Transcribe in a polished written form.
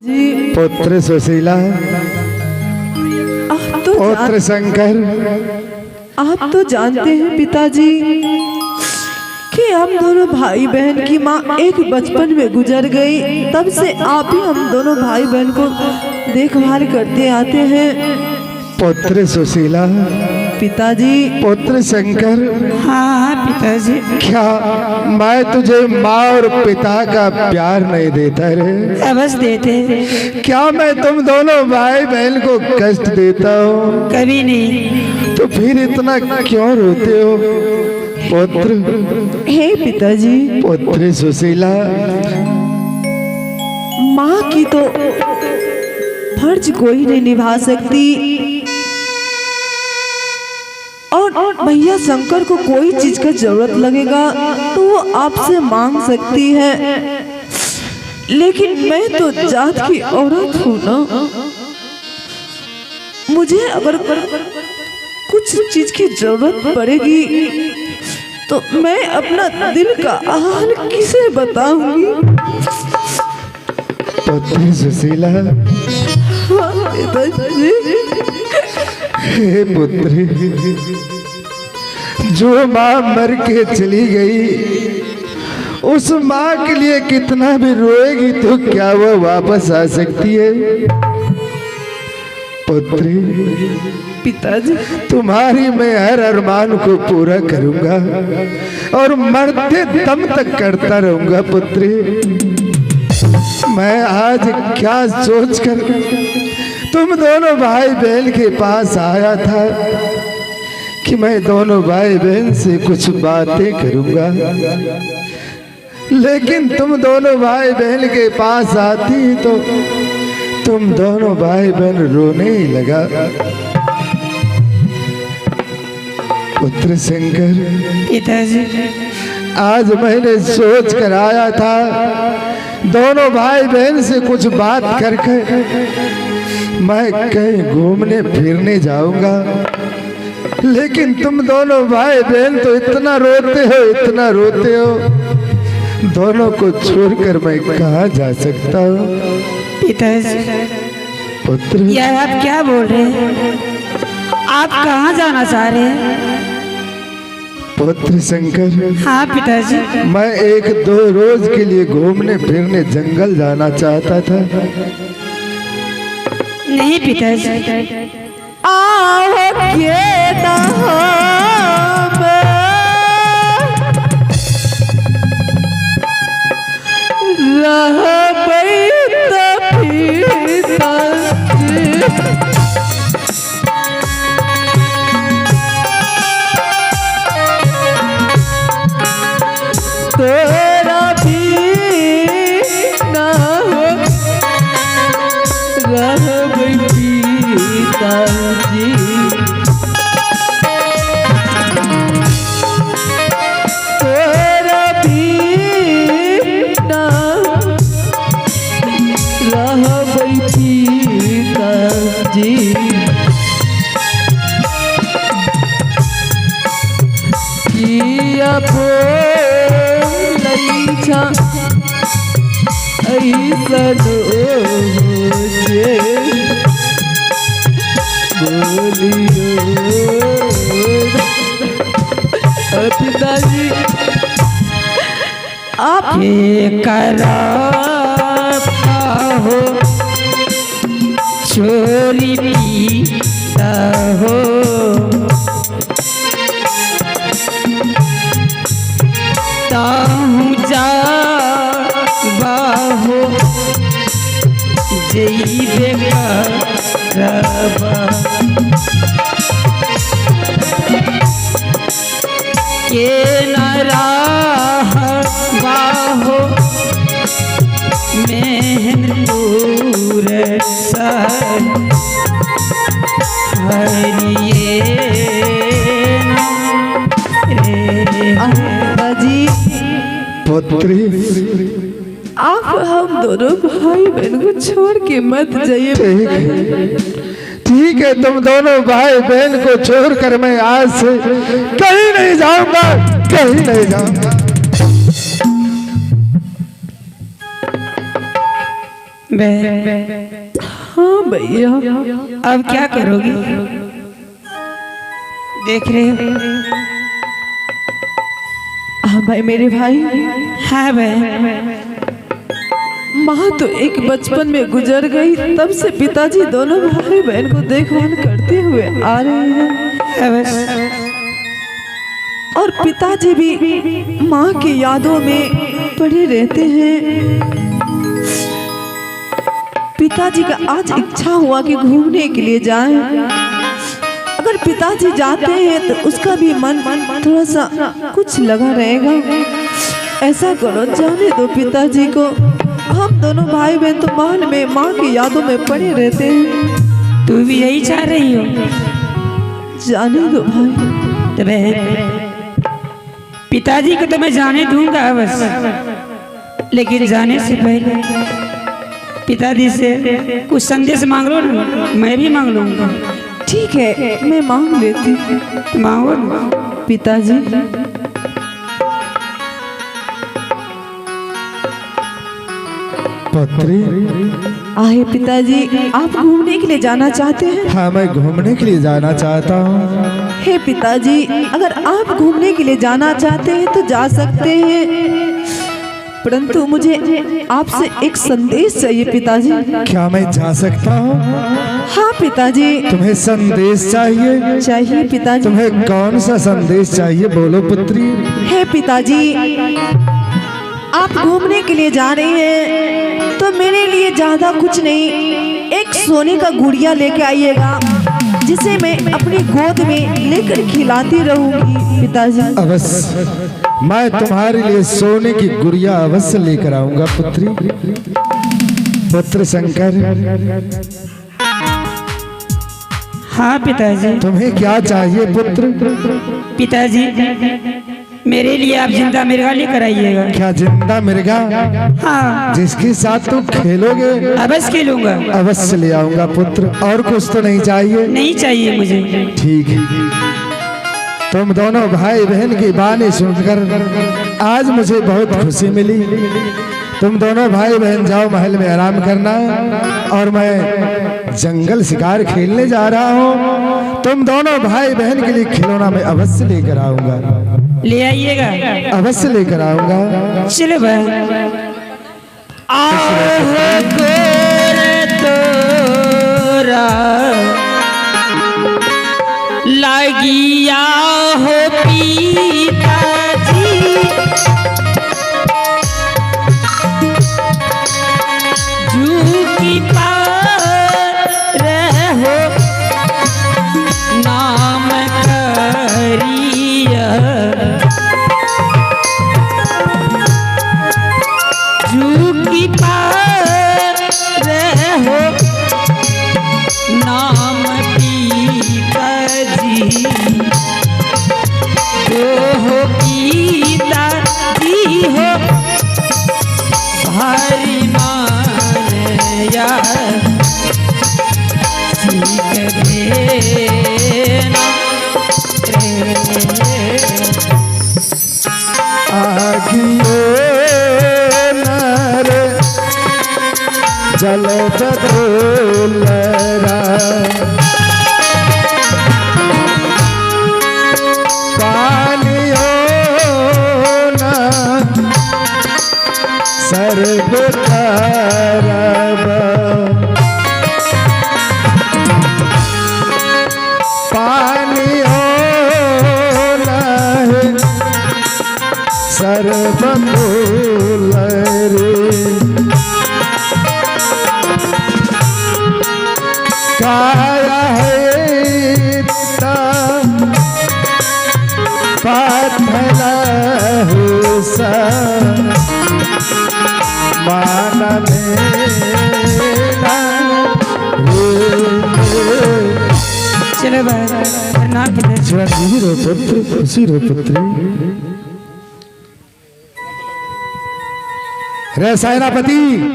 जी पुत्र सुशीला, पुत्र शंकर। आप तो जानते हैं पिताजी कि हम दोनों भाई बहन की माँ एक बचपन में गुजर गई। तब से आप ही हम दोनों भाई बहन को देखभाल करते आते हैं। पुत्र सुशीला, पिताजी। पुत्र शंकर। हाँ पिताजी। क्या मैं तुझे माँ और पिता का प्यार नहीं देता रे? अवश्य देते। क्या मैं तुम दोनों भाई बहन को कष्ट देता हूँ? कभी नहीं। तो फिर इतना क्यों रोते हो पुत्र? हे पिताजी। पुत्र सुशीला, माँ की तो फर्ज कोई नहीं निभा सकती और भैया शंकर को कोई चीज का जरूरत लगेगा तो वो आपसे मांग सकती है, लेकिन मैं तो जात की औरत हूँ ना। मुझे अगर कुछ चीज की जरूरत पड़ेगी तो मैं अपना दिल का हाल किसे बताऊंगी? पुत्र सुशीला। हाँ पिताजी। हे पुत्री, जो माँ मर के चली गई उस माँ के लिए कितना भी रोएगी तो क्या वो वापस आ सकती है? पुत्री, पिताजी। तुम्हारी मैं हर अरमान को पूरा करूंगा और मरते दम तक करता रहूंगा। पुत्री, मैं आज क्या सोचकर तुम दोनों भाई बहन के पास आया था कि मैं दोनों भाई बहन से कुछ बातें करूंगा, लेकिन तुम दोनों भाई बहन के पास आती तो तुम दोनों भाई बहन रोने ही लगा। पुत्र शंकर, पिताजी। आज मैंने सोच कर आया था दोनों भाई बहन से कुछ बात करके मैं कहीं घूमने फिरने जाऊंगा, लेकिन तुम दोनों भाई बहन तो इतना रोते हो, इतना रोते हो। दोनों को छोड़कर मैं कहाँ जा सकता हूँ? पिताजी। पुत्र, यार आप क्या बोल रहे हैं? आप कहाँ जाना चाह रहे हैं? पुत्र शंकर। हाँ पिताजी। मैं एक दो रोज के लिए घूमने फिरने जंगल जाना चाहता था। नहीं पिताजी। आओगे ना तेरा भी ना हो पिताजी। तेरा भी ना पिताजी। किया बोलैछा ऐसन जे पिताजी। आप ये करा हो चोरी पीता हो ताहू जा बाहो जईबे करबा के नारा बाहो मेहनूर सर हरिए पिताजी। पुत्री, आप हम दोनों भाई बहन को छोड़ के मत जाइए। ठीक है, तुम दोनों भाई बहन को छोड़कर मैं आज से कहीं नहीं जाऊंगा, कहीं नहीं जाऊंगा। बहन हाँ भैया। अब क्या करोगी? देख रहे हो? हाँ भाई मेरे भाई, हाँ बहन, माँ तो एक बचपन में गुजर गई, तब से पिताजी दोनों भाई बहन को देखभाल करते हुए आ रहे हैं। बस और पिताजी भी माँ की यादों में पड़े रहते हैं। पिताजी का आज इच्छा हुआ कि घूमने के लिए जाएं। अगर पिताजी जाते हैं तो उसका भी मन थोड़ा सा कुछ लगा रहेगा। ऐसा करो, जाने दो पिताजी को। हम दोनों भाई बहन तो महल में माँ की यादों में पड़े रहते हैं। तू भी यही चाह रही हो? जाने दो भाई। तो बहन, पिताजी को तो मैं जाने दूंगा बस, लेकिन जाने से पहले पिताजी से कुछ संदेश मांग लो ना, मैं भी मांग लूंगा। ठीक है, मैं मांग लेती हूँ। मांगो ना। पिताजी, पुत्री, आए पिताजी, आप घूमने के लिए जाना चाहते हैं? हाँ मैं घूमने के लिए जाना चाहता हूँ। हे पिताजी, अगर आप घूमने के लिए जाना चाहते हैं तो जा सकते हैं, परंतु मुझे आपसे एक संदेश चाहिए पिताजी। क्या मैं जा सकता हूँ? हाँ पिताजी। तुम्हें संदेश चाहिए? चाहिए पिताजी। तुम्हें कौन सा संदेश चाहिए, बोलो पुत्री। हे पिताजी, आप घूमने के लिए जा रहे हैं तो मेरे लिए ज्यादा कुछ नहीं, एक सोने का गुड़िया लेके आइएगा, जिसे मैं अपनी गोद में लेकर खिलाती रहूंगी पिताजी। अवश्य, मैं तुम्हारे लिए सोने की गुड़िया अवश्य लेकर आऊंगा पुत्री। पुत्र शंकर, हाँ पिताजी। तुम्हें क्या चाहिए पुत्र? पिताजी, मेरे लिए आप जिंदा मिर्गा लेकर आइएगा। क्या जिंदा मिर्गा? हाँ, जिसके साथ तुम खेलोगे? अवश्य खेलूंगा। अवश्य ले आऊंगा पुत्र। और कुछ तो नहीं चाहिए? नहीं चाहिए मुझे। ठीक है, तुम दोनों भाई बहन की बानी सुनकर आज मुझे बहुत खुशी मिली। तुम दोनों भाई बहन जाओ महल में आराम करना, और मैं जंगल शिकार खेलने जा रहा हूँ। तुम दोनों भाई बहन के लिए खिलौना मैं अवश्य लेकर आऊंगा। ले आइएगा। अवश्य लेकर आऊंगा। चलो बहन। आहो गोरे तोरा लगिया हो पिताजी, झूठी पार हो नाम करिया, झूठी पार हो नाम पिताजी, हो पिताजी हो भारी मान या सीख देना आगियो नर जल बदोलरा, पानियो न सर्व तरब, पानियो न सर्व रे, काया है पाथला हुसा मान चलो भाई नाम चिरंजीवी रो पुत्र, खुशी रो पुत्री। रे सेनापति।